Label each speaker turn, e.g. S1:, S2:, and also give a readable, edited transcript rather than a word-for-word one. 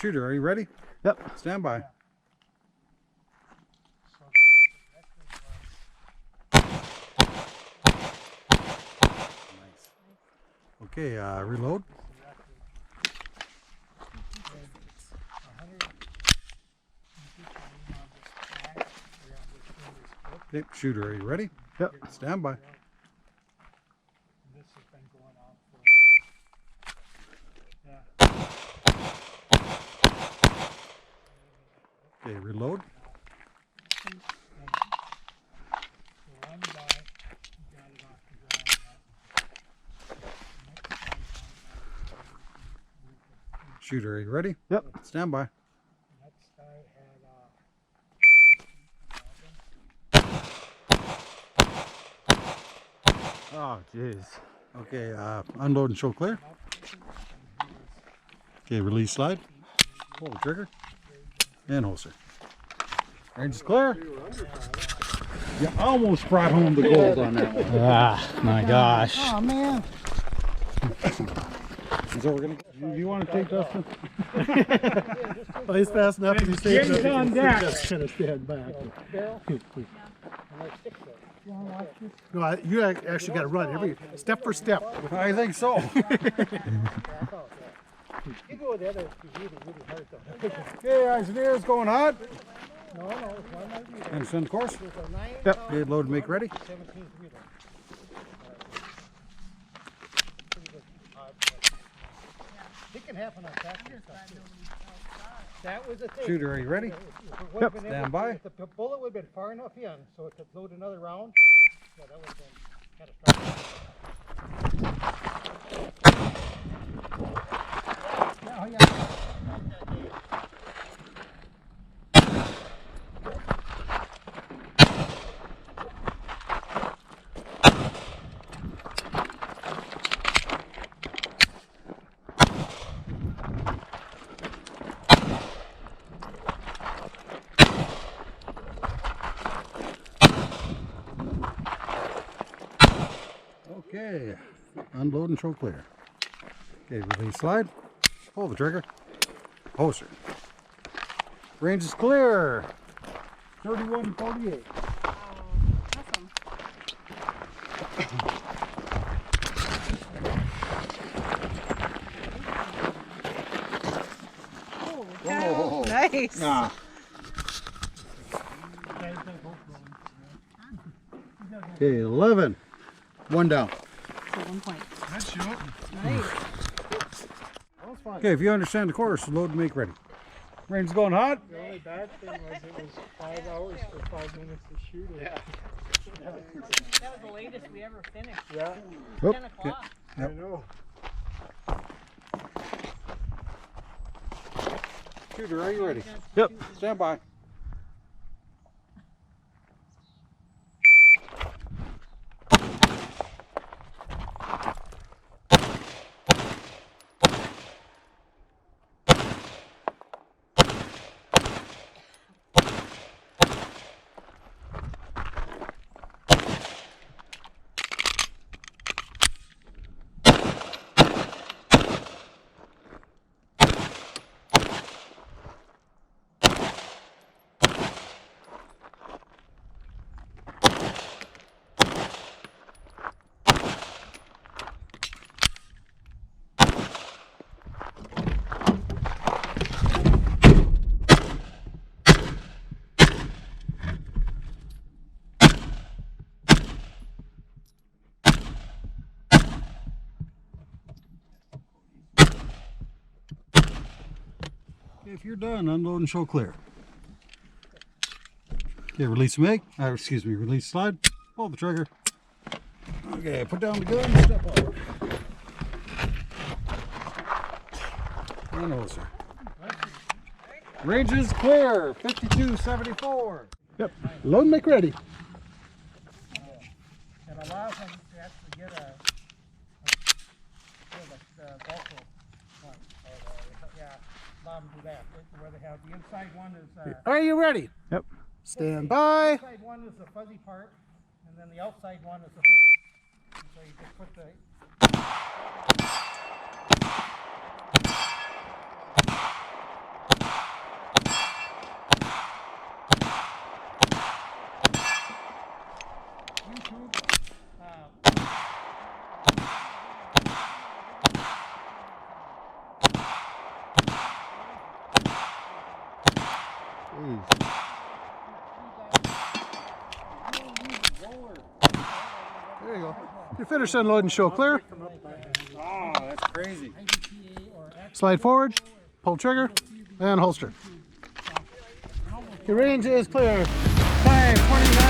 S1: Shooter, are you ready?
S2: Yep.
S1: Stand by. Nice. Okay, reload. Okay, shooter, are you ready?
S2: Yep.
S1: Stand by. Okay, reload. Shooter, are you ready?
S2: Yep.
S1: Stand by.
S2: Oh, jeez.
S1: Okay, unload and show clear. Okay, release slide. Pull the trigger. And holster. Range is clear. You almost brought home the gold on that one.
S2: Ah, my gosh.
S1: Oh, man. So we're gonna. Do you want to take Dustin?
S2: Well, he's fast enough to be safe.
S3: Get on deck.
S2: Just kind of stand back. No, you actually got to run every step for step.
S1: I think so.
S3: You go the other, really hard though.
S1: Okay, eyes and ears going hot.
S3: No, it's one idea.
S1: And send course.
S2: Yep.
S1: Okay, load and make ready.
S3: 17 wheeler. It can happen on tractor stuff too. That was the thing.
S1: Shooter, are you ready?
S2: Yep.
S1: Stand by.
S3: If the bullet would have been far enough in, so it could load another round, yeah, that would have been catastrophic. Yeah.
S1: Okay, unload and show clear. Okay, release slide. Pull the trigger. Holster. Range is clear. 3148.
S4: Awesome. Oh, nice.
S1: Nah. Okay, 11. One down.
S4: So 1 point.
S3: That's shooting.
S4: Nice.
S1: Okay, if you understand the course, load and make ready. Range is going hot.
S3: The only bad thing was it was 5 hours for 5 minutes to shoot it. Yeah.
S4: That was the latest we ever finished.
S3: Yeah.
S4: 10 o'clock.
S1: Yep.
S3: I know.
S1: Shooter, are you ready?
S2: Yep.
S1: Stand by. If you're done, unload and show clear. Okay, release make. Release slide. Pull the trigger. Okay, put down the gun. Step up. And holster. Range is clear. 5274.
S2: Yep. Load and make ready.
S3: It allows them to actually get a vocal one. Yeah, allow them to do that. Where they have the inside one is.
S2: Are you ready? Yep. Stand by.
S3: The inside one is the fuzzy part, and then the outside one is the hook. And so you just put the.
S1: Jeez.
S2: There you go. Your finish, unload, and show clear.
S1: Oh, that's crazy.
S2: Slide forward, pull trigger, and holster. Your range is clear. 5:29.